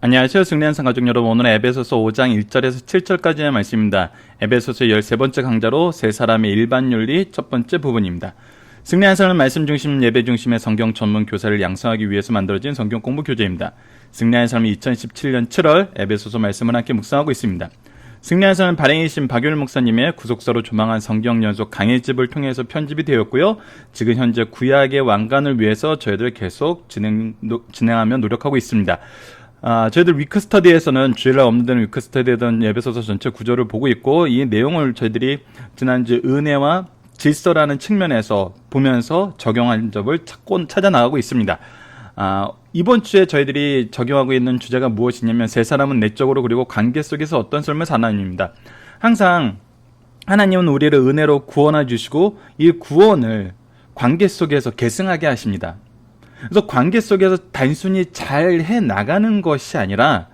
안녕하세요. 승리한상 가족 여러분, 오늘은 에베소서 5장 1절에서 7절까지의 말씀입니다. 에베소서 13번째 강좌로 세 사람의 일반 윤리 첫 번째 부분입니다. 승리한상은 말씀 중심, 예배 중심의 성경 전문 교사를 양성하기 위해서 만들어진 성경 공부 교재입니다. 승리한 삶이 2017년 7월 에베소서 말씀을 함께 묵상하고 있습니다. 승리한 삶은 발행이신 박유일 목사님의 구속사로 조망한 성경 연속 강의집을 통해서 편집이 되었고요. 지금 현재 구약의 왕관을 위해서 저희들 계속 진행하며 노력하고 있습니다. 저희들 위크스터디에서는 주일날 업로드되는 위크스터디에던 에베소서 전체 구조를 보고 있고, 이 내용을 저희들이 지난주 은혜와 질서라는 측면에서 보면서 적용한 점을 찾아 나가고 있습니다. 이번 주에 저희들이 적용하고 있는 주제가 무엇이냐면, 세 사람은 내적으로 그리고 관계 속에서 어떤 삶을 사나입니다. 항상 하나님은 우리를 은혜로 구원해 주시고 이 구원을 관계 속에서 계승하게 하십니다. 그래서 관계 속에서 단순히 잘 해나가는 것이 아니라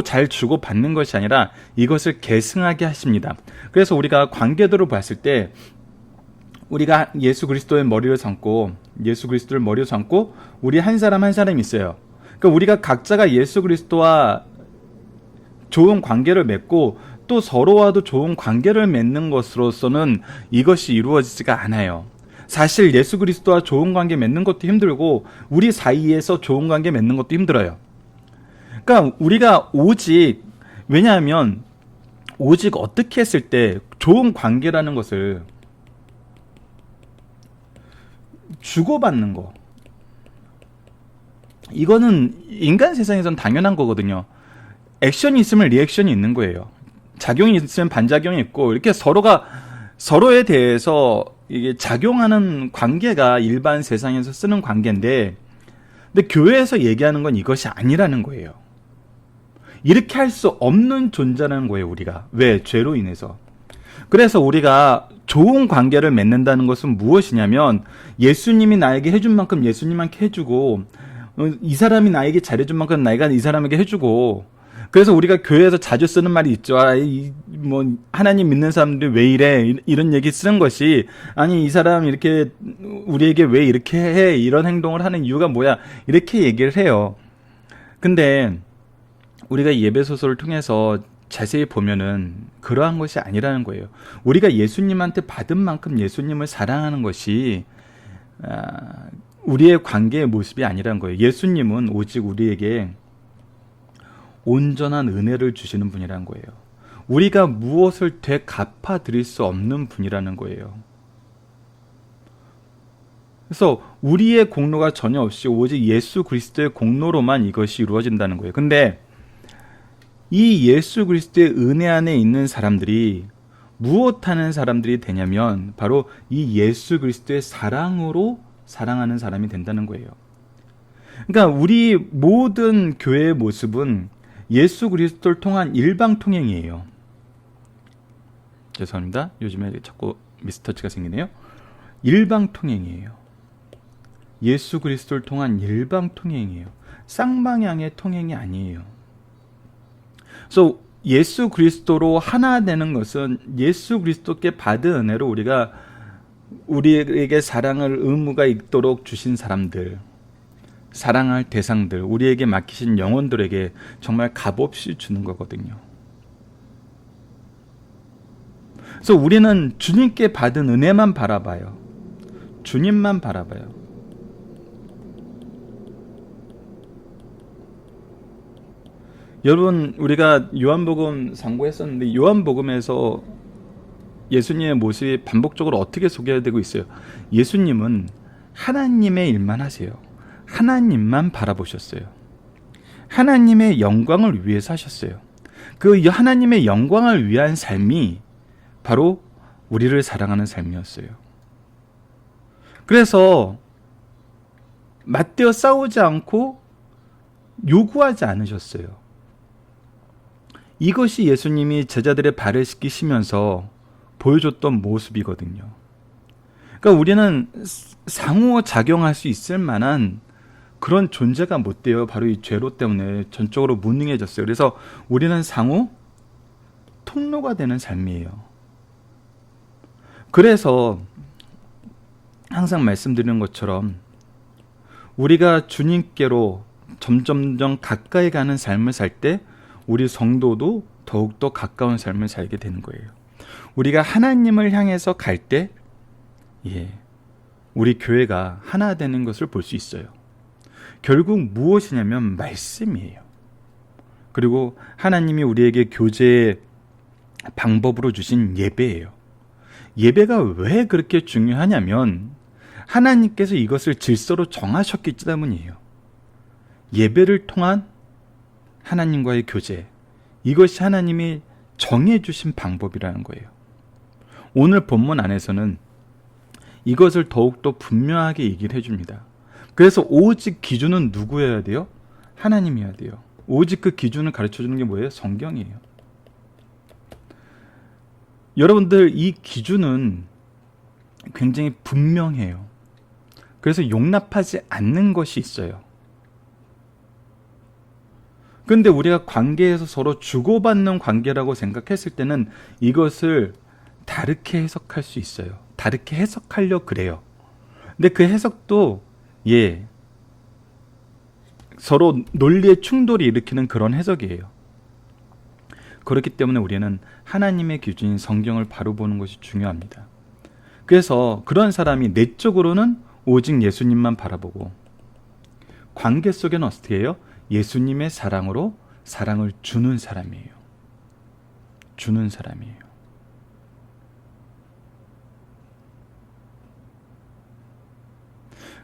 잘 주고 받는 것이 아니라 이것을 계승하게 하십니다. 그래서 우리가 관계도를 봤을 때 우리가 예수 그리스도의 머리를 삼고 우리 한 사람 한 사람이 있어요. 그러니까 우리가 각자가 예수 그리스도와 좋은 관계를 맺고 또 서로와도 좋은 관계를 맺는 것으로서는 이것이 이루어지지가 않아요. 사실 예수 그리스도와 좋은 관계 맺는 것도 힘들고 우리 사이에서 좋은 관계 맺는 것도 힘들어요. 그러니까 우리가 왜냐하면 오직 어떻게 했을 때 좋은 관계라는 것을 주고받는 거, 이거는 인간 세상에선 당연한 거거든요. 액션이 있으면 리액션이 있는 거예요. 작용이 있으면 반작용이 있고, 이렇게 서로에 대해서 이게 작용하는 관계가 일반 세상에서 쓰는 관계인데, 근데 교회에서 얘기하는 건 이것이 아니라는 거예요. 이렇게 할 수 없는 존재라는 거예요, 우리가. 왜? 죄로 인해서. 그래서 우리가 좋은 관계를 맺는다는 것은 무엇이냐면, 예수님이 나에게 해준 만큼 예수님한테 해주고, 이 사람이 나에게 잘해준 만큼 내가 이 사람에게 해주고, 그래서 우리가 교회에서 자주 쓰는 말이 있죠. 하나님 믿는 사람들이 왜 이래? 이런 얘기 쓰는 것이, 아니, 이 사람 이렇게 우리에게 왜 이렇게 해? 이런 행동을 하는 이유가 뭐야? 이렇게 얘기를 해요. 근데 우리가 예배소서를 통해서 자세히 보면은 그러한 것이 아니라는 거예요. 우리가 예수님한테 받은 만큼 예수님을 사랑하는 것이 우리의 관계의 모습이 아니라는 거예요. 예수님은 오직 우리에게 온전한 은혜를 주시는 분이라는 거예요. 우리가 무엇을 되갚아 드릴 수 없는 분이라는 거예요. 그래서 우리의 공로가 전혀 없이 오직 예수 그리스도의 공로로만 이것이 이루어진다는 거예요. 근데 이 예수 그리스도의 은혜 안에 있는 사람들이 무엇하는 사람들이 되냐면 바로 이 예수 그리스도의 사랑으로 사랑하는 사람이 된다는 거예요. 그러니까 우리 모든 교회의 모습은 예수 그리스도를 통한 일방통행이에요. 죄송합니다. 요즘에 자꾸 미스터치가 생기네요. 일방통행이에요. 예수 그리스도를 통한 일방통행이에요. 쌍방향의 통행이 아니에요. 그래서 예수 그리스도로 하나 되는 것은 예수 그리스도께 받은 은혜로 우리에게 사랑을 의무가 있도록 주신 사람들, 사랑할 대상들, 우리에게 맡기신 영혼들에게 정말 값없이 주는 거거든요. 그래서 우리는 주님께 받은 은혜만 바라봐요. 주님만 바라봐요. 여러분, 우리가 요한복음 상고했었는데 요한복음에서 예수님의 모습이 반복적으로 어떻게 소개되고 있어요? 예수님은 하나님의 일만 하세요. 하나님만 바라보셨어요. 하나님의 영광을 위해서 하셨어요. 그 하나님의 영광을 위한 삶이 바로 우리를 사랑하는 삶이었어요. 그래서 맞대어 싸우지 않고 요구하지 않으셨어요. 이것이 예수님이 제자들의 발을 씻기시면서 보여줬던 모습이거든요. 그러니까 우리는 상호작용할 수 있을 만한 그런 존재가 못 돼요. 바로 이 죄로 때문에 전적으로 무능해졌어요. 그래서 우리는 상호 통로가 되는 삶이에요. 그래서 항상 말씀드리는 것처럼 우리가 주님께로 점점점 가까이 가는 삶을 살 때 우리 성도도 더욱더 가까운 삶을 살게 되는 거예요. 우리가 하나님을 향해서 갈 때 우리 교회가 하나 되는 것을 볼 수 있어요. 결국 무엇이냐면 말씀이에요. 그리고 하나님이 우리에게 교제의 방법으로 주신 예배예요. 예배가 왜 그렇게 중요하냐면 하나님께서 이것을 질서로 정하셨기 때문이에요. 예배를 통한 하나님과의 교제, 이것이 하나님이 정해주신 방법이라는 거예요. 오늘 본문 안에서는 이것을 더욱더 분명하게 얘기를 해줍니다. 그래서 오직 기준은 누구여야 돼요? 하나님이어야 돼요. 오직 그 기준을 가르쳐주는 게 뭐예요? 성경이에요. 여러분들, 이 기준은 굉장히 분명해요. 그래서 용납하지 않는 것이 있어요. 근데 우리가 관계에서 서로 주고받는 관계라고 생각했을 때는 이것을 다르게 해석할 수 있어요. 다르게 해석하려 그래요. 근데 그 해석도 서로 논리의 충돌이 일으키는 그런 해석이에요. 그렇기 때문에 우리는 하나님의 기준인 성경을 바로 보는 것이 중요합니다. 그래서 그런 사람이 내적으로는 오직 예수님만 바라보고 관계 속에는 어떻게 해요? 예수님의 사랑으로 사랑을 주는 사람이에요. 주는 사람이에요.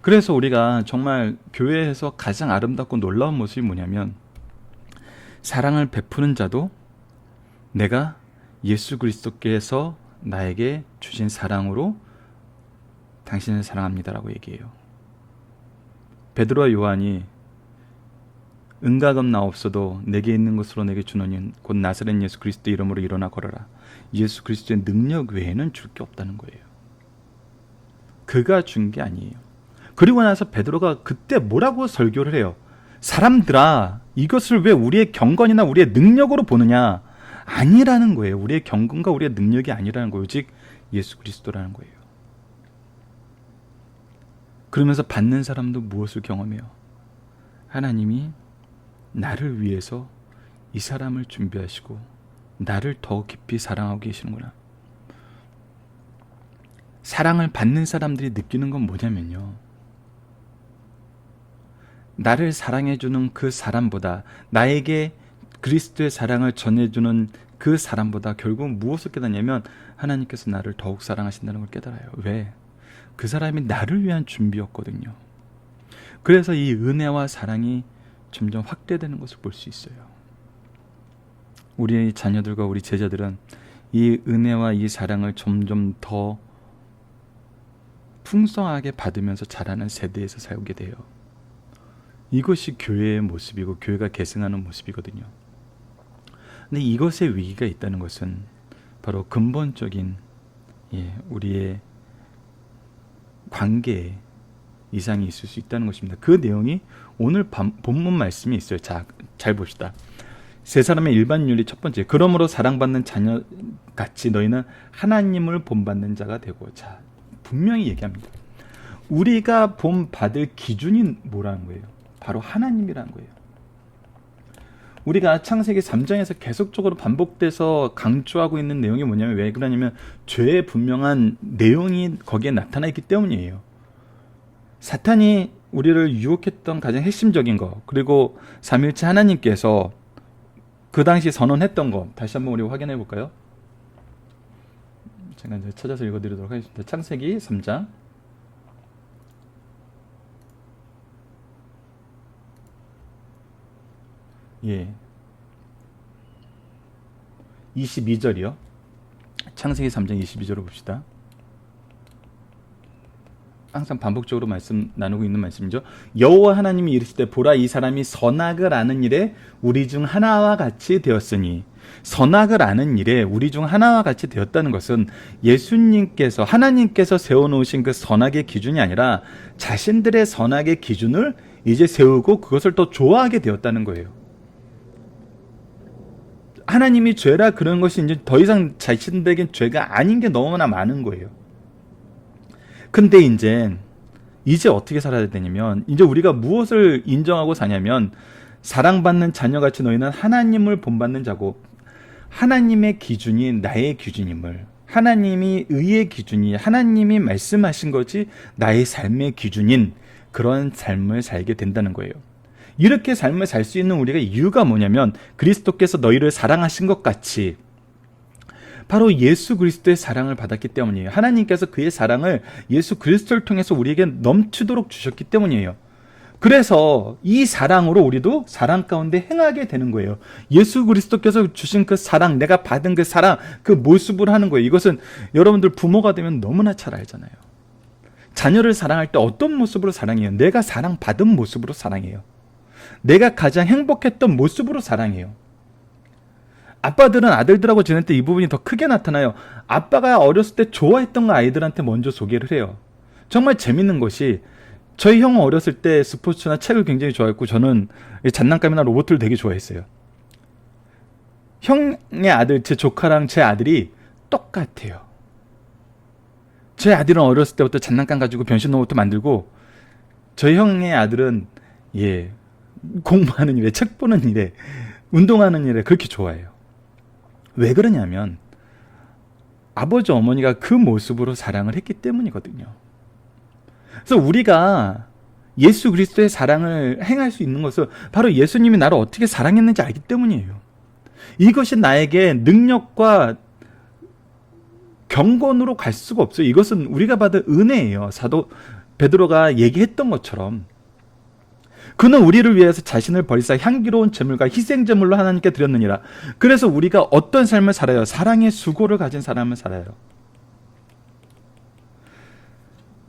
그래서 우리가 정말 교회에서 가장 아름답고 놀라운 모습이 뭐냐면 사랑을 베푸는 자도 내가 예수 그리스도께서 나에게 주신 사랑으로 당신을 사랑합니다라고 얘기해요. 베드로와 요한이 은과 금 나 없어도 내게 있는 것으로 내게 주노니 곧 나사렛 예수 그리스도 이름으로 일어나 걸어라. 예수 그리스도의 능력 외에는 줄 게 없다는 거예요. 그가 준 게 아니에요. 그리고 나서 베드로가 그때 뭐라고 설교를 해요? 사람들아, 이것을 왜 우리의 경건이나 우리의 능력으로 보느냐? 아니라는 거예요. 우리의 경건과 우리의 능력이 아니라는 거예요. 오직 예수 그리스도라는 거예요. 그러면서 받는 사람도 무엇을 경험해요? 하나님이 나를 위해서 이 사람을 준비하시고 나를 더 깊이 사랑하고 계시는구나. 사랑을 받는 사람들이 느끼는 건 뭐냐면요, 나를 사랑해주는 그 사람보다, 나에게 그리스도의 사랑을 전해주는 그 사람보다 결국 무엇을 깨닫냐면 하나님께서 나를 더욱 사랑하신다는 걸 깨달아요. 왜? 그 사람이 나를 위한 준비였거든요. 그래서 이 은혜와 사랑이 점점 확대되는 것을 볼 수 있어요. 우리 자녀들과 우리 제자들은 이 은혜와 이 사랑을 점점 더 풍성하게 받으면서 자라는 세대에서 살게 돼요. 이것이 교회의 모습이고 교회가 계승하는 모습이거든요. 근데 이것에 위기가 있다는 것은 바로 근본적인 우리의 관계에 이상이 있을 수 있다는 것입니다. 그 내용이 오늘 본문 말씀이 있어요. 자, 잘 봅시다. 세 사람의 일반 윤리 첫 번째, 그러므로 사랑받는 자녀같이 너희는 하나님을 본받는 자가 되고. 자, 분명히 얘기합니다. 우리가 본받을 기준이 뭐라는 거예요? 바로 하나님이라는 거예요. 우리가 창세기 3장에서 계속적으로 반복돼서 강조하고 있는 내용이 뭐냐면, 왜 그러냐면 죄의 분명한 내용이 거기에 나타나 있기 때문이에요. 사탄이 우리를 유혹했던 가장 핵심적인 거, 그리고 삼위일체 하나님께서 그 당시 선언했던 거 다시 한번 우리 확인해 볼까요? 제가 이제 찾아서 읽어드리도록 하겠습니다. 창세기 3장 22절이요. 창세기 3장 22절을 봅시다. 항상 반복적으로 말씀 나누고 있는 말씀이죠. 여호와 하나님이 이르시되 보라, 이 사람이 선악을 아는 일에 우리 중 하나와 같이 되었으니. 선악을 아는 일에 우리 중 하나와 같이 되었다는 것은 예수님께서, 하나님께서 세워놓으신 그 선악의 기준이 아니라 자신들의 선악의 기준을 이제 세우고 그것을 더 좋아하게 되었다는 거예요. 하나님이 죄라 그런 것이 이제 더 이상 자신들에겐 죄가 아닌 게 너무나 많은 거예요. 근데 이제 이제 어떻게 살아야 되냐면, 이제 우리가 무엇을 인정하고 사냐면, 사랑받는 자녀같이 너희는 하나님을 본받는 자고, 하나님의 기준이 나의 기준임을, 하나님이 의의 기준이 하나님이 말씀하신 것이 나의 삶의 기준인 그런 삶을 살게 된다는 거예요. 이렇게 삶을 살 수 있는 우리가 이유가 뭐냐면, 그리스도께서 너희를 사랑하신 것 같이 바로 예수 그리스도의 사랑을 받았기 때문이에요. 하나님께서 그의 사랑을 예수 그리스도를 통해서 우리에게 넘치도록 주셨기 때문이에요. 그래서 이 사랑으로 우리도 사랑 가운데 행하게 되는 거예요. 예수 그리스도께서 주신 그 사랑, 내가 받은 그 사랑, 그 모습으로 하는 거예요. 이것은 여러분들 부모가 되면 너무나 잘 알잖아요. 자녀를 사랑할 때 어떤 모습으로 사랑해요? 내가 사랑받은 모습으로 사랑해요. 내가 가장 행복했던 모습으로 사랑해요. 아빠들은 아들들하고 지낼 때 이 부분이 더 크게 나타나요. 아빠가 어렸을 때 좋아했던 거 아이들한테 먼저 소개를 해요. 정말 재밌는 것이, 저희 형은 어렸을 때 스포츠나 책을 굉장히 좋아했고, 저는 장난감이나 로봇을 되게 좋아했어요. 형의 아들, 제 조카랑 제 아들이 똑같아요. 제 아들은 어렸을 때부터 장난감 가지고 변신 로봇도 만들고, 저희 형의 아들은 공부하는 일에, 책 보는 일에, 운동하는 일에 그렇게 좋아해요. 왜 그러냐면 아버지 어머니가 그 모습으로 사랑을 했기 때문이거든요. 그래서 우리가 예수 그리스도의 사랑을 행할 수 있는 것은 바로 예수님이 나를 어떻게 사랑했는지 알기 때문이에요. 이것이 나에게 능력과 경건으로 갈 수가 없어요. 이것은 우리가 받은 은혜예요. 사도 베드로가 얘기했던 것처럼, 그는 우리를 위해서 자신을 버리사 향기로운 제물과 희생 제물로 하나님께 드렸느니라. 그래서 우리가 어떤 삶을 살아요? 사랑의 수고를 가진 사람을 살아요.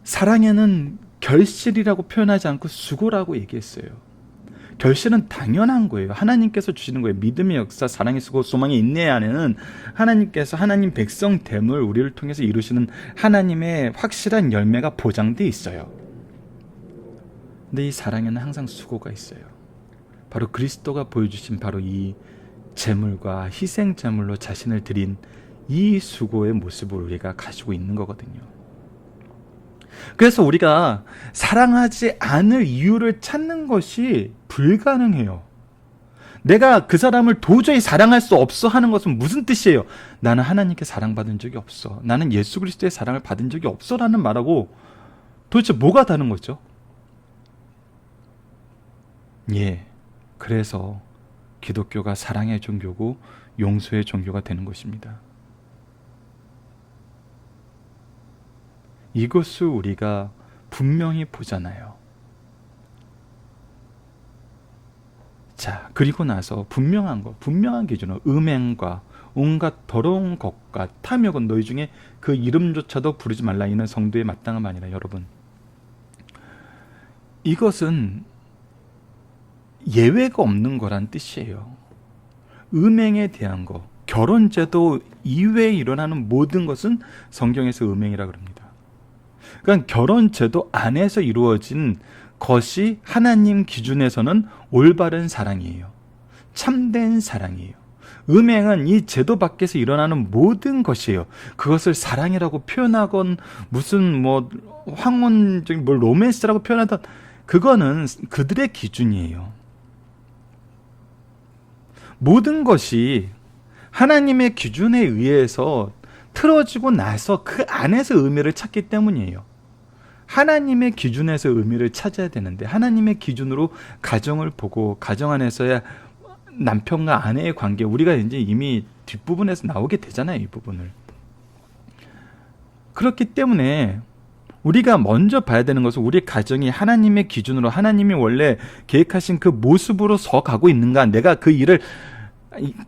사랑에는 결실이라고 표현하지 않고 수고라고 얘기했어요. 결실은 당연한 거예요. 하나님께서 주시는 거예요. 믿음의 역사, 사랑의 수고, 소망의 인내 안에는 하나님께서 하나님 백성됨을 우리를 통해서 이루시는 하나님의 확실한 열매가 보장되어 있어요. 근데 이 사랑에는 항상 수고가 있어요. 바로 그리스도가 보여주신 바로 이 제물과 희생 제물로 자신을 드린 이 수고의 모습을 우리가 가지고 있는 거거든요. 그래서 우리가 사랑하지 않을 이유를 찾는 것이 불가능해요. 내가 그 사람을 도저히 사랑할 수 없어 하는 것은 무슨 뜻이에요? 나는 하나님께 사랑받은 적이 없어, 나는 예수 그리스도의 사랑을 받은 적이 없어 라는 말하고 도대체 뭐가 다른 거죠? 그래서 기독교가 사랑의 종교고 용서의 종교가 되는 것입니다. 이것을 우리가 분명히 보잖아요. 자, 그리고 나서 분명한 기준으로 음행과 온갖 더러운 것과 탐욕은 너희 중에 그 이름조차도 부르지 말라. 이는 성도의 마땅함 아니라. 여러분, 이것은 예외가 없는 거란 뜻이에요. 음행에 대한 거, 결혼제도 이외에 일어나는 모든 것은 성경에서 음행이라 그럽니다. 그러니까 결혼제도 안에서 이루어진 것이 하나님 기준에서는 올바른 사랑이에요. 참된 사랑이에요. 음행은 이 제도 밖에서 일어나는 모든 것이에요. 그것을 사랑이라고 표현하건 무슨 황혼적인 로맨스라고 표현하던, 그거는 그들의 기준이에요. 모든 것이 하나님의 기준에 의해서 틀어지고 나서 그 안에서 의미를 찾기 때문이에요. 하나님의 기준에서 의미를 찾아야 되는데, 하나님의 기준으로 가정을 보고 가정 안에서야 남편과 아내의 관계, 우리가 이제 이미 뒷부분에서 나오게 되잖아요, 이 부분을. 그렇기 때문에 우리가 먼저 봐야 되는 것은 우리 가정이 하나님의 기준으로, 하나님이 원래 계획하신 그 모습으로 서 가고 있는가, 내가 그 일을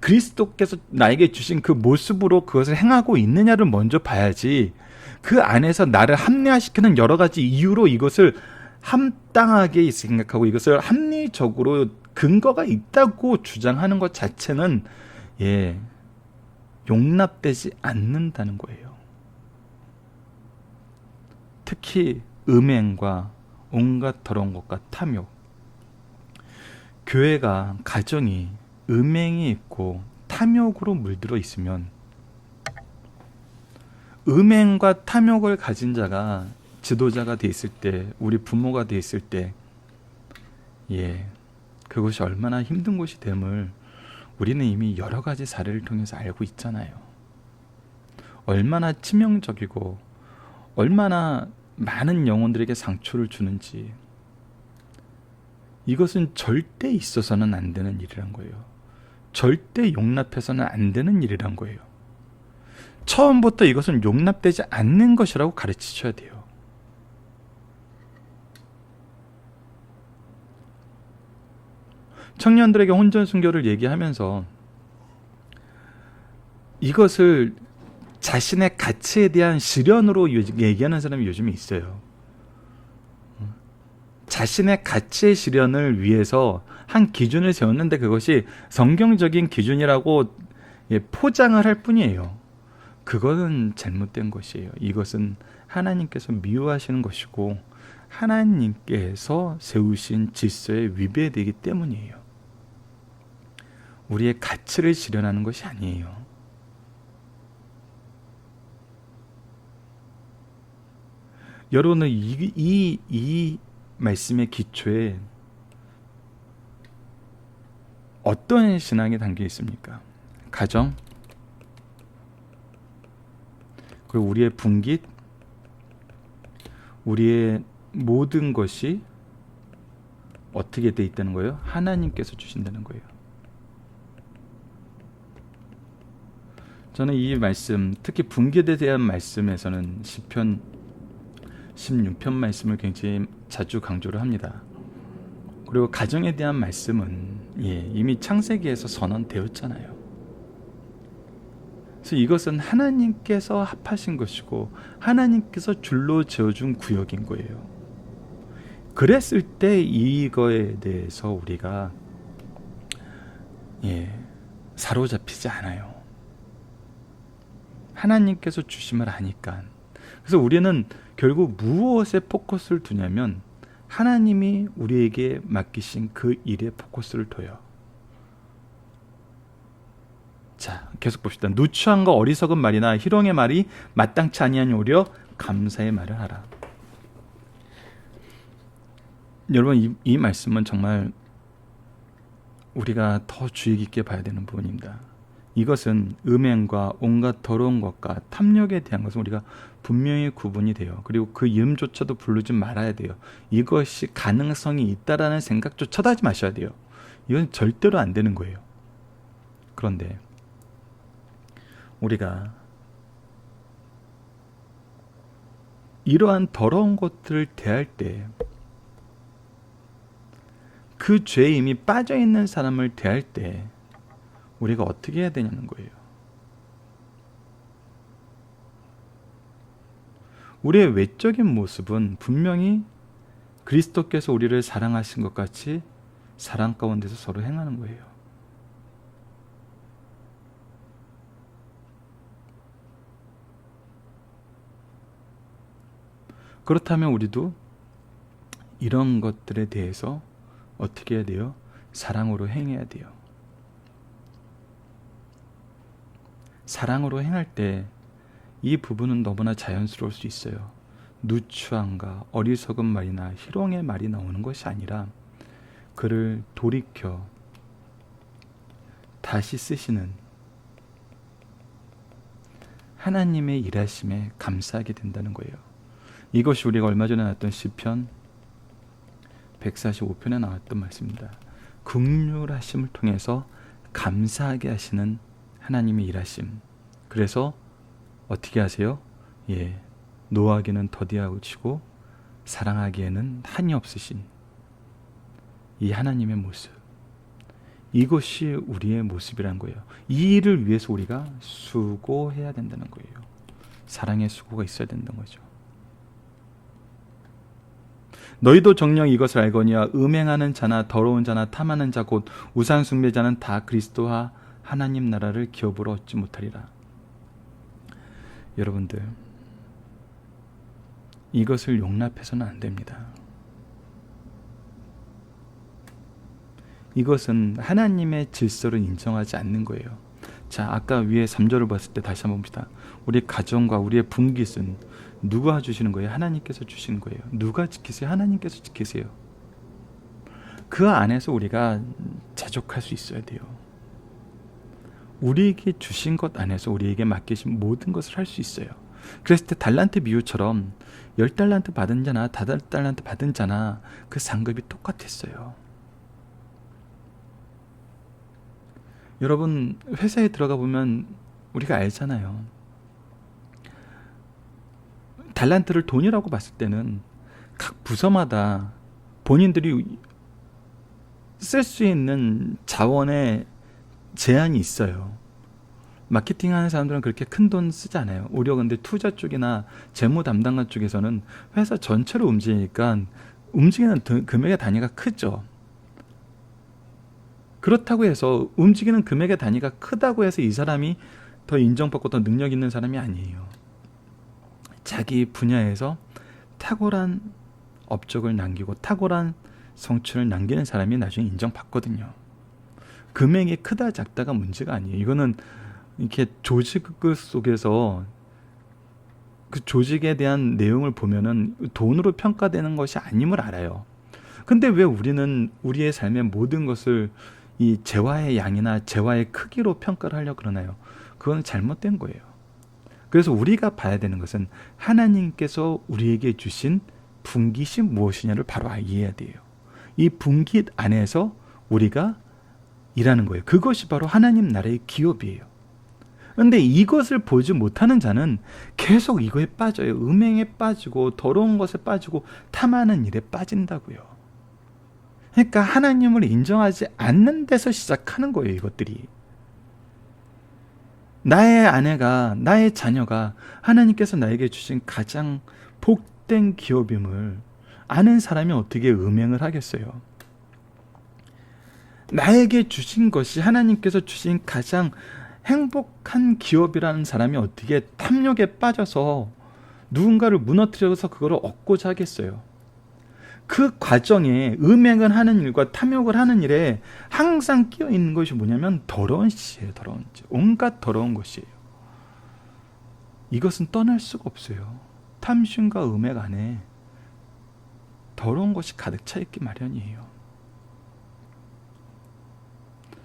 그리스도께서 나에게 주신 그 모습으로 그것을 행하고 있느냐를 먼저 봐야지, 그 안에서 나를 합리화시키는 여러 가지 이유로 이것을 합당하게 생각하고 이것을 합리적으로 근거가 있다고 주장하는 것 자체는 용납되지 않는다는 거예요. 특히 음행과 온갖 더러운 것과 탐욕. 교회가, 가정이 음행이 있고 탐욕으로 물들어 있으면, 음행과 탐욕을 가진 자가 지도자가 돼 있을 때, 우리 부모가 돼 있을 때, 그것이 얼마나 힘든 것이 됨을 우리는 이미 여러 가지 사례를 통해서 알고 있잖아요. 얼마나 치명적이고 얼마나 많은 영혼들에게 상처를 주는지. 이것은 절대 있어서는 안 되는 일이란 거예요. 절대 용납해서는 안 되는 일이란 거예요. 처음부터 이것은 용납되지 않는 것이라고 가르치셔야 돼요. 청년들에게 혼전 순교를 얘기하면서 이것을 자신의 가치에 대한 시련으로 얘기하는 사람이 요즘에 있어요. 자신의 가치의 시련을 위해서 한 기준을 세웠는데 그것이 성경적인 기준이라고 포장을 할 뿐이에요. 그거는 잘못된 것이에요. 이것은 하나님께서 미워하시는 것이고 하나님께서 세우신 질서에 위배되기 때문이에요. 우리의 가치를 실현하는 것이 아니에요. 여러분은 이 말씀의 기초에 어떤 신앙이 담겨 있습니까? 가정, 그리고 우리의 분깃, 우리의 모든 것이 어떻게 돼 있다는 거예요? 하나님께서 주신다는 거예요. 저는 이 말씀, 특히 분깃에 대한 말씀에서는 시편 16편 말씀을 굉장히 자주 강조를 합니다. 그리고 가정에 대한 말씀은 이미 창세기에서 선언되었잖아요. 그래서 이것은 하나님께서 합하신 것이고 하나님께서 줄로 지어준 구역인 거예요. 그랬을 때 이거에 대해서 우리가 사로잡히지 않아요. 하나님께서 주심을 아니까. 그래서 우리는 결국 무엇에 포커스를 두냐면 하나님이 우리에게 맡기신 그 일에 포커스를 둬요. 자, 계속 봅시다. 누추함과 어리석은 말이나 희롱의 말이 마땅치 아니하니 오히려 감사의 말을 하라. 여러분, 이 말씀은 정말 우리가 더 주의 깊게 봐야 되는 부분입니다. 이것은 음행과 온갖 더러운 것과 탐욕에 대한 것은 우리가 분명히 구분이 돼요. 그리고 그 이름조차도 부르지 말아야 돼요. 이것이 가능성이 있다라는 생각조차도 하지 마셔야 돼요. 이건 절대로 안 되는 거예요. 그런데 우리가 이러한 더러운 것들을 대할 때 그 죄에 이미 빠져있는 사람을 대할 때 우리가 어떻게 해야 되냐는 거예요. 우리의 외적인 모습은 분명히 그리스도께서 우리를 사랑하신 것 같이 사랑 가운데서 서로 행하는 거예요. 그렇다면 우리도 이런 것들에 대해서 어떻게 해야 돼요? 사랑으로 행해야 돼요. 사랑으로 행할 때 이 부분은 너무나 자연스러울 수 있어요. 누추함과 어리석은 말이나 희롱의 말이 나오는 것이 아니라 그를 돌이켜 다시 쓰시는 하나님의 일하심에 감사하게 된다는 거예요. 이것이 우리가 얼마 전에 나왔던 시편 145편에 나왔던 말씀입니다. 긍휼하심을 통해서 감사하게 하시는 하나님의 일하심. 그래서 어떻게 하세요? 노하기는 더디하시고 사랑하기에는 한이 없으신 이 하나님의 모습. 이것이 우리의 모습이란 거예요. 이 일을 위해서 우리가 수고해야 된다는 거예요. 사랑의 수고가 있어야 된다는 거죠. 너희도 정녕 이것을 알거니와 음행하는 자나 더러운 자나 탐하는 자 곧 우상 숭배자는 다 그리스도와 하나님 나라를 기업으로 얻지 못하리라. 여러분들, 이것을 용납해서는 안 됩니다. 이것은 하나님의 질서를 인정하지 않는 거예요. 자, 아까 위에 3절을 봤을 때 다시 한번 봅시다. 우리 가정과 우리의 분깃은 누가 주시는 거예요? 하나님께서 주시는 거예요. 누가 지키세요? 하나님께서 지키세요. 그 안에서 우리가 자족할 수 있어야 돼요. 우리에게 주신 것 안에서 우리에게 맡기신 모든 것을 할 수 있어요. 그랬을 때 달란트 비유처럼 10달란트 받은 자나 5달란트 받은 자나 그 상급이 똑같았어요. 여러분, 회사에 들어가 보면 우리가 알잖아요. 달란트를 돈이라고 봤을 때는 각 부서마다 본인들이 쓸 수 있는 자원의 제한이 있어요. 마케팅 하는 사람들은 그렇게 큰 돈 쓰지 않아요. 오히려 근데 투자 쪽이나 재무 담당관 쪽에서는 회사 전체로 움직이니까 움직이는 금액의 단위가 크죠. 그렇다고 해서 움직이는 금액의 단위가 크다고 해서 이 사람이 더 인정받고 더 능력 있는 사람이 아니에요. 자기 분야에서 탁월한 업적을 남기고 탁월한 성취를 남기는 사람이 나중에 인정받거든요. 금액이 크다 작다가 문제가 아니에요. 이거는 이렇게 조직 속에서 그 조직에 대한 내용을 보면은 돈으로 평가되는 것이 아님을 알아요. 근데 왜 우리는 우리의 삶의 모든 것을 이 재화의 양이나 재화의 크기로 평가를 하려고 그러나요? 그건 잘못된 거예요. 그래서 우리가 봐야 되는 것은 하나님께서 우리에게 주신 분깃이 무엇이냐를 바로 이해해야 돼요. 이 분깃 안에서 우리가 일하는 거예요. 그것이 바로 하나님 나라의 기업이에요. 그런데 이것을 보지 못하는 자는 계속 이거에 빠져요. 음행에 빠지고 더러운 것에 빠지고 탐하는 일에 빠진다고요. 그러니까 하나님을 인정하지 않는 데서 시작하는 거예요. 이것들이. 나의 아내가, 나의 자녀가 하나님께서 나에게 주신 가장 복된 기업임을 아는 사람이 어떻게 음행을 하겠어요? 나에게 주신 것이 하나님께서 주신 가장 행복한 기업이라는 사람이 어떻게 탐욕에 빠져서 누군가를 무너뜨려서 그걸 얻고자 하겠어요? 그 과정에 음행을 하는 일과 탐욕을 하는 일에 항상 끼어 있는 것이 뭐냐면 더러운 짓이에요. 더러운 짓. 온갖 더러운 것이에요. 이것은 떠날 수가 없어요. 탐심과 음행 안에 더러운 것이 가득 차 있기 마련이에요.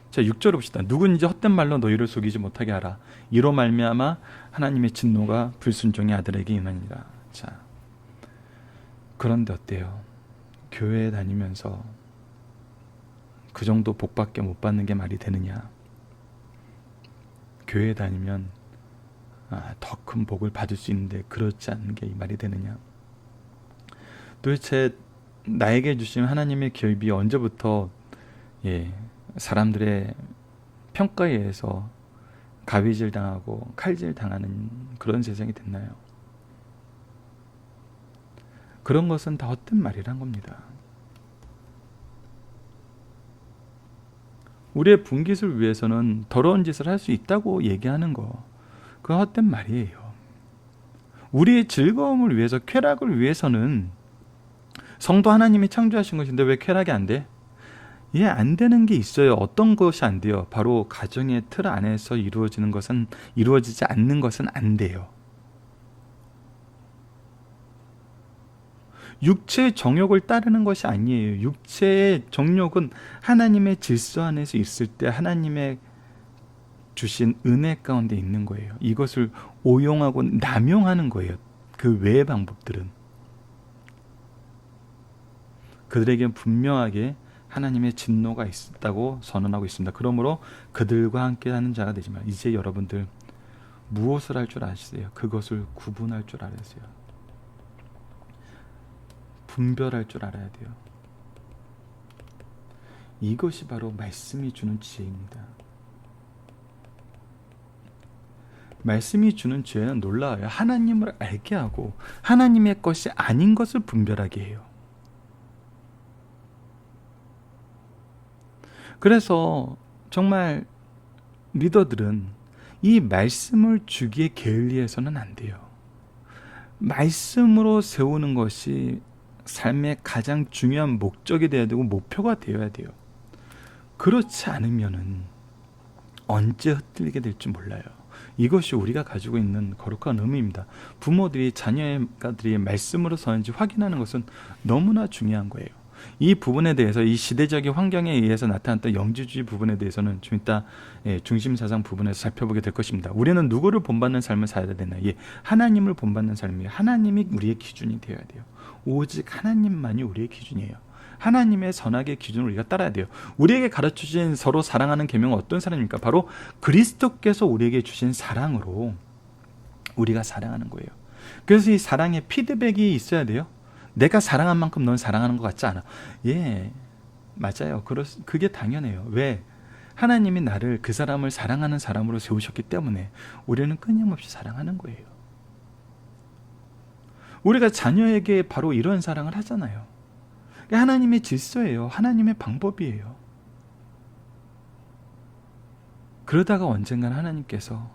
자, 6절 봅시다. 누구든지 헛된 말로 너희를 속이지 못하게 하라. 이로 말미암아 하나님의 진노가 불순종의 아들에게 임하니라. 자, 그런데 어때요? 교회에 다니면서 그 정도 복밖에 못 받는 게 말이 되느냐? 교회에 다니면 더 큰 복을 받을 수 있는데 그렇지 않은 게 이 말이 되느냐? 도대체 나에게 주신 하나님의 기업이 언제부터 사람들의 평가에 의해서 가위질 당하고 칼질 당하는 그런 세상이 됐나요? 그런 것은 다 헛된 말이란 겁니다. 우리의 분깃을 위해서는 더러운 짓을 할 수 있다고 얘기하는 거, 그건 헛된 말이에요. 우리의 즐거움을 위해서, 쾌락을 위해서는 성도 하나님이 창조하신 것인데 왜 쾌락이 안 돼? 안 되는 게 있어요. 어떤 것이 안 돼요? 바로 가정의 틀 안에서 이루어지지 않는 것은 안 돼요. 육체의 정욕을 따르는 것이 아니에요. 육체의 정욕은 하나님의 질서 안에서 있을 때 하나님의 주신 은혜 가운데 있는 거예요. 이것을 오용하고 남용하는 거예요. 그 외의 방법들은. 그들에게 분명하게 하나님의 진노가 있다고 선언하고 있습니다. 그러므로 그들과 함께 하는 자가 되지만 이제 여러분들 무엇을 할 줄 아세요? 그것을 구분할 줄 알아세요. 분별할 줄 알아야 돼요. 이것이 바로 말씀이 주는 지혜입니다. 말씀이 주는 지혜는 놀라워요. 하나님을 알게 하고 하나님의 것이 아닌 것을 분별하게 해요. 그래서 정말 리더들은 이 말씀을 주기에 게을리해서는 안 돼요. 말씀으로 세우는 것이 삶의 가장 중요한 목적이 되어야 되고 목표가 되어야 돼요. 그렇지 않으면은 언제 흩날리게 될지 몰라요. 이것이 우리가 가지고 있는 거룩한 의미입니다. 부모들이 자녀들이 말씀으로 서는지 확인하는 것은 너무나 중요한 거예요. 이 부분에 대해서 이 시대적인 환경에 의해서 나타났던 영지주의 부분에 대해서는 좀 이따 중심사상 부분에서 살펴보게 될 것입니다. 우리는 누구를 본받는 삶을 살아야 되나? 하나님을 본받는 삶이에요. 하나님이 우리의 기준이 되어야 돼요. 오직 하나님만이 우리의 기준이에요. 하나님의 선악의 기준을 우리가 따라야 돼요. 우리에게 가르쳐주신 서로 사랑하는 계명은 어떤 사랑입니까? 바로 그리스도께서 우리에게 주신 사랑으로 우리가 사랑하는 거예요. 그래서 이 사랑에 피드백이 있어야 돼요. 내가 사랑한 만큼 넌 사랑하는 것 같지 않아. 예, 맞아요. 그게 당연해요. 왜? 하나님이 나를 그 사람을 사랑하는 사람으로 세우셨기 때문에 우리는 끊임없이 사랑하는 거예요. 우리가 자녀에게 바로 이런 사랑을 하잖아요. 하나님의 질서예요. 하나님의 방법이에요. 그러다가 언젠간 하나님께서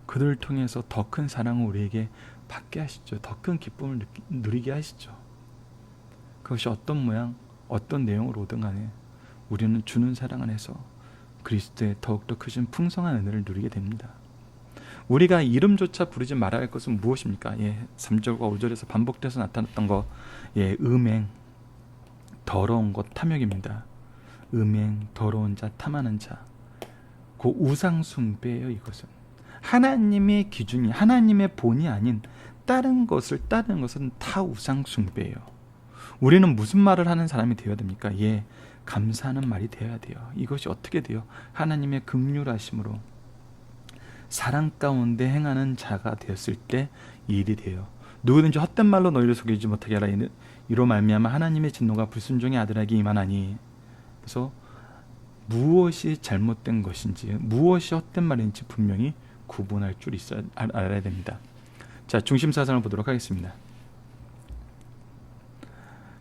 그들을 통해서 더 큰 사랑을 우리에게 받게 하시죠. 더 큰 기쁨을 누리게 하시죠. 그것이 어떤 모양, 어떤 내용으로 오든 간에 우리는 주는 사랑 안에서 그리스도의 더욱더 크신 풍성한 은혜를 누리게 됩니다. 우리가 이름조차 부르지 말아야 할 것은 무엇입니까? 3절과 5절에서 반복돼서 나타났던 것, 음행, 더러운 것, 탐욕입니다. 음행, 더러운 자, 탐하는 자, 그 우상 숭배예요. 이것은 하나님의 기준이, 하나님의 본이 아닌 다른 것은 다 우상 숭배예요. 우리는 무슨 말을 하는 사람이 되어야 됩니까? 감사하는 말이 되어야 돼요. 이것이 어떻게 돼요? 하나님의 긍휼하심으로 사랑 가운데 행하는 자가 되었을 때 이 일이 돼요. 누구든지 헛된 말로 너희를 속이지 못하게 하라. 이로 말미암아 하나님의 진노가 불순종의 아들에게 임하나니. 그래서 무엇이 잘못된 것인지, 무엇이 헛된 말인지 분명히 구분할 줄 알아야 됩니다. 자, 중심사상을 보도록 하겠습니다.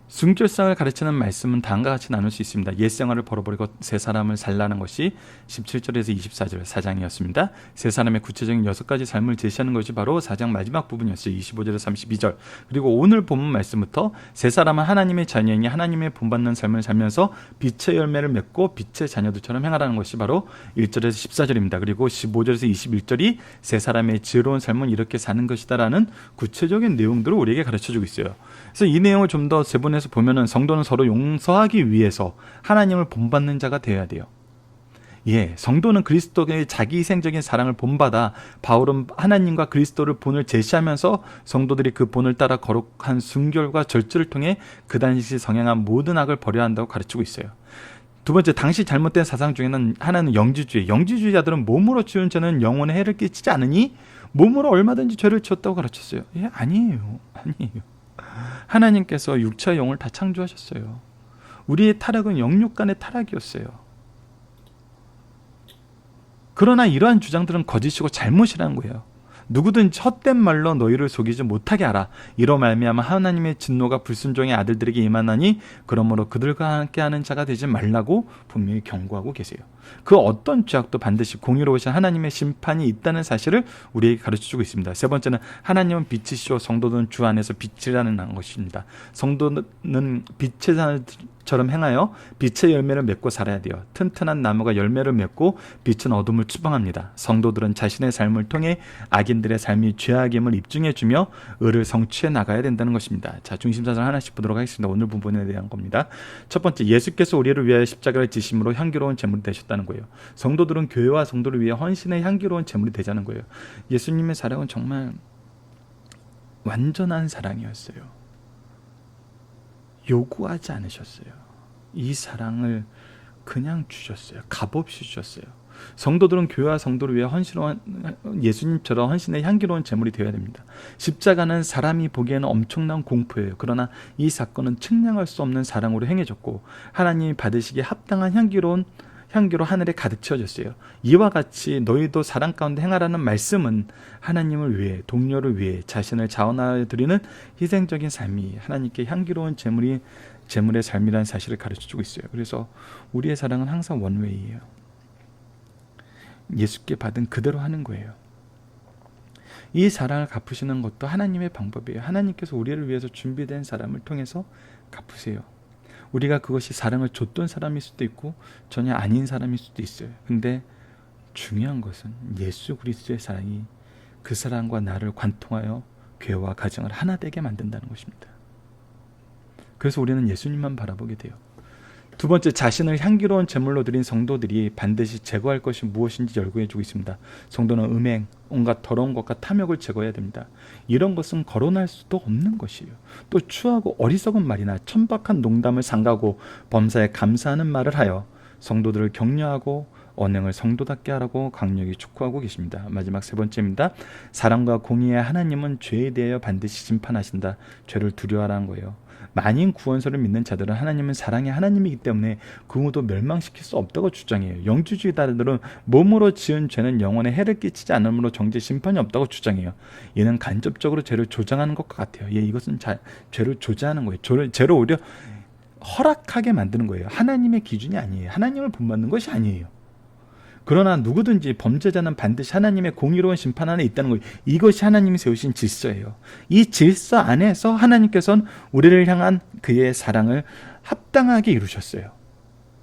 순결상을 가르치는 말씀은 다음과 같이 나눌 수 있습니다. 옛생활을 벌어버리고 새 사람을 살라는 것이 17절에서 24절 4장이었습니다. 새 사람의 구체적인 6가지 삶을 제시하는 것이 바로 4장 마지막 부분이었어요. 25절에서 32절. 그리고 오늘 본문 말씀부터 새 사람은 하나님의 자녀이니 하나님의 본받는 삶을 살면서 빛의 열매를 맺고 빛의 자녀들처럼 행하라는 것이 바로 1절에서 14절입니다. 그리고 15절에서 21절이 새 사람의 지혜로운 삶은 이렇게 사는 것이다라는 구체적인 내용들을 우리에게 가르쳐주고 있어요. 그래서 이 내용을 좀 더 세분해서 보면은 성도는 서로 용서하기 위해서 하나님을 본받는 자가 되어야 돼요. 성도는 그리스도의 자기희생적인 사랑을 본받아 바울은 하나님과 그리스도를 본을 제시하면서 성도들이 그 본을 따라 거룩한 순결과 절제를 통해 그 당시 성행한 모든 악을 버려야 한다고 가르치고 있어요. 두 번째, 당시 잘못된 사상 중에는 하나는 영지주의. 영지주의자들은 몸으로 지은 죄는 영혼에 해를 끼치지 않으니 몸으로 얼마든지 죄를 지었다고 가르쳤어요. 아니에요. 하나님께서 육체와 영을 다 창조하셨어요. 우리의 타락은 영육 간의 타락이었어요. 그러나 이러한 주장들은 거짓이고 잘못이라는 거예요. 누구든지 헛된 말로 너희를 속이지 못하게 하라. 이로 말미암아 하나님의 진노가 불순종의 아들들에게 임하나니 그러므로 그들과 함께하는 자가 되지 말라고 분명히 경고하고 계세요. 그 어떤 죄악도 반드시 공의로우신 하나님의 심판이 있다는 사실을 우리에게 가르쳐주고 있습니다. 세 번째는 하나님은 빛이시오 성도는 주 안에서 빛이라는 것입니다. 성도는 빛의 자처럼 행하여 빛의 열매를 맺고 살아야 돼요. 튼튼한 나무가 열매를 맺고 빛은 어둠을 추방합니다. 성도들은 자신의 삶을 통해 악인들의 삶이 죄악임을 입증해주며 의를 성취해 나가야 된다는 것입니다. 자, 중심사상 하나씩 보도록 하겠습니다. 오늘 부분에 대한 겁니다. 첫 번째, 예수께서 우리를 위하여 십자가를 지심으로 향기로운 제물이 되셨다는 거예요. 성도들은 교회와 성도를 위해 헌신의 향기로운 제물이 되자는 거예요. 예수님의 사랑은 정말 완전한 사랑이었어요. 요구하지 않으셨어요. 이 사랑을 그냥 주셨어요. 값없이 주셨어요. 성도들은 교회와 성도를 위해 예수님처럼 헌신의 향기로운 제물이 되어야 됩니다. 십자가는 사람이 보기에는 엄청난 공포예요. 그러나 이 사건은 측량할 수 없는 사랑으로 행해졌고 하나님이 받으시기에 합당한 향기로 하늘에 가득 채워졌어요. 이와 같이 너희도 사랑 가운데 행하라는 말씀은 하나님을 위해, 동료를 위해 자신을 자원하여 드리는 희생적인 삶이 하나님께 향기로운 제물의 삶이라는 사실을 가르쳐주고 있어요. 그래서 우리의 사랑은 항상 원웨이예요. 예수께 받은 그대로 하는 거예요. 이 사랑을 갚으시는 것도 하나님의 방법이에요. 하나님께서 우리를 위해서 준비된 사람을 통해서 갚으세요. 우리가 그것이 사랑을 줬던 사람일 수도 있고 전혀 아닌 사람일 수도 있어요. 근데 중요한 것은 예수 그리스도의 사랑이 그 사람과 나를 관통하여 교회와 가정을 하나 되게 만든다는 것입니다. 그래서 우리는 예수님만 바라보게 돼요. 두 번째, 자신을 향기로운 제물로 드린 성도들이 반드시 제거할 것이 무엇인지 열거해주고 있습니다. 성도는 음행, 온갖 더러운 것과 탐욕을 제거해야 됩니다. 이런 것은 거론할 수도 없는 것이에요. 또 추하고 어리석은 말이나 천박한 농담을 삼가고 범사에 감사하는 말을 하여 성도들을 격려하고 언행을 성도답게 하라고 강력히 촉구하고 계십니다. 마지막 세 번째입니다. 사랑과 공의의 하나님은 죄에 대하여 반드시 심판하신다. 죄를 두려워하라는 거예요. 만인 구원서를 믿는 자들은 하나님은 사랑의 하나님이기 때문에 그 누구도 멸망시킬 수 없다고 주장해요. 영주주의자들은 몸으로 지은 죄는 영혼에 해를 끼치지 않으므로 정죄 심판이 없다고 주장해요. 얘는 간접적으로 죄를 조장하는 것과 같아요. 이것은 죄를 조장하는 거예요. 죄를 오히려 허락하게 만드는 거예요. 하나님의 기준이 아니에요. 하나님을 본받는 것이 아니에요. 그러나 누구든지 범죄자는 반드시 하나님의 공의로운 심판 안에 있다는 거예요. 이것이 하나님이 세우신 질서예요. 이 질서 안에서 하나님께서는 우리를 향한 그의 사랑을 합당하게 이루셨어요.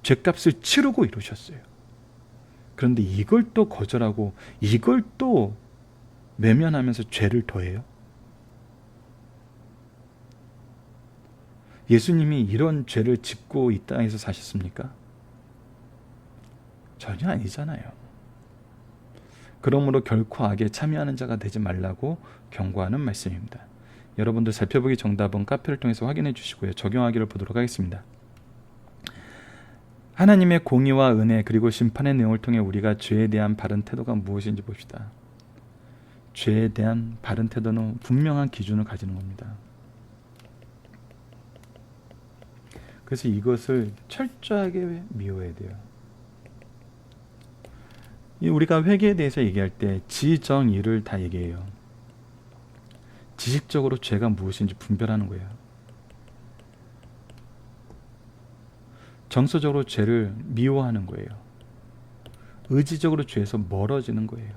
죄값을 치르고 이루셨어요. 그런데 이걸 또 거절하고 이걸 또 외면하면서 죄를 더해요. 예수님이 이런 죄를 짓고 이 땅에서 사셨습니까? 전혀 아니잖아요. 그러므로 결코 악에 참여하는 자가 되지 말라고 경고하는 말씀입니다. 여러분들 살펴보기 정답은 카페를 통해서 확인해 주시고요. 적용하기를 보도록 하겠습니다. 하나님의 공의와 은혜 그리고 심판의 내용을 통해 우리가 죄에 대한 바른 태도가 무엇인지 봅시다. 죄에 대한 바른 태도는 분명한 기준을 가지는 겁니다. 그래서 이것을 철저하게 미워해야 돼요. 우리가 회개에 대해서 얘기할 때 지정의를 다 얘기해요. 지식적으로 죄가 무엇인지 분별하는 거예요. 정서적으로 죄를 미워하는 거예요. 의지적으로 죄에서 멀어지는 거예요.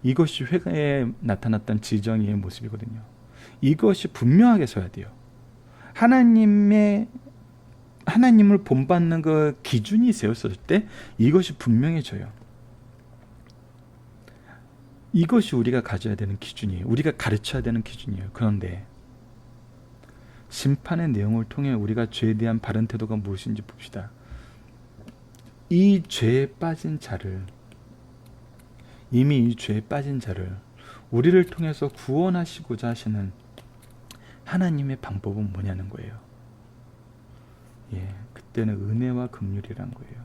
이것이 회개에 나타났던 지정의의 모습이거든요. 이것이 분명하게 서야 돼요. 하나님을 본받는 그 기준이 세웠을 때 이것이 분명해져요. 이것이 우리가 가져야 되는 기준이에요. 우리가 가르쳐야 되는 기준이에요. 그런데 심판의 내용을 통해 우리가 죄에 대한 바른 태도가 무엇인지 봅시다. 이 죄에 빠진 자를, 이미 이 죄에 빠진 자를 우리를 통해서 구원하시고자 하시는 하나님의 방법은 뭐냐는 거예요. 그때는 은혜와 긍휼이란 거예요.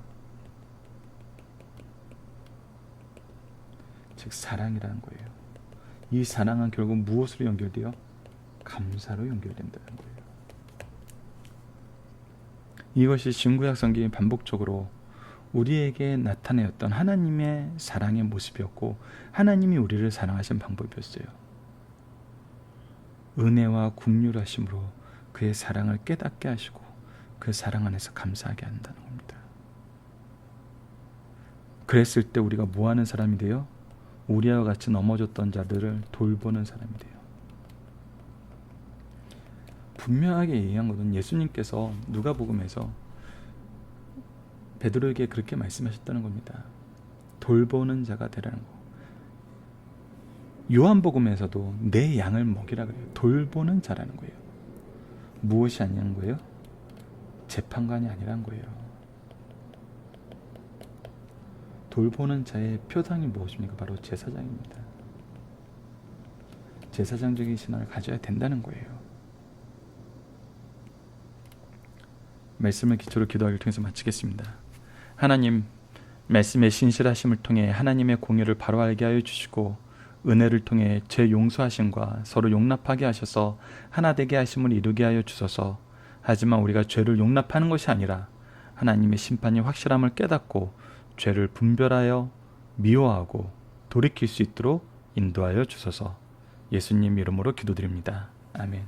즉 사랑이라는 거예요. 이 사랑은 결국 무엇으로 연결돼요? 감사로 연결된다는 거예요. 이것이 신구약 성경이 반복적으로 우리에게 나타내었던 하나님의 사랑의 모습이었고 하나님이 우리를 사랑하신 방법이었어요. 은혜와 긍휼하심으로 그의 사랑을 깨닫게 하시고 그 사랑 안에서 감사하게 한다는 겁니다. 그랬을 때 우리가 뭐 하는 사람이 돼요? 우리와 같이 넘어졌던 자들을 돌보는 사람이 돼요. 분명하게 얘기한 것은 예수님께서 누가복음에서 베드로에게 그렇게 말씀하셨다는 겁니다. 돌보는 자가 되라는 거. 요한복음에서도 내 양을 먹이라 그래요. 돌보는 자라는 거예요. 무엇이 아니라는 거예요? 재판관이 아니란 거예요. 돌보는 자의 표상이 무엇입니까? 바로 제사장입니다. 제사장적인 신앙을 가져야 된다는 거예요. 말씀을 기초로 기도하기를 통해서 마치겠습니다. 하나님, 말씀의 신실하심을 통해 하나님의 공의를 바로 알게 하여 주시고 은혜를 통해 죄 용서하심과 서로 용납하게 하셔서 하나 되게 하심을 이루게 하여 주소서. 하지만 우리가 죄를 용납하는 것이 아니라 하나님의 심판이 확실함을 깨닫고 죄를 분별하여 미워하고 돌이킬 수 있도록 인도하여 주소서. 예수님 이름으로 기도드립니다. 아멘.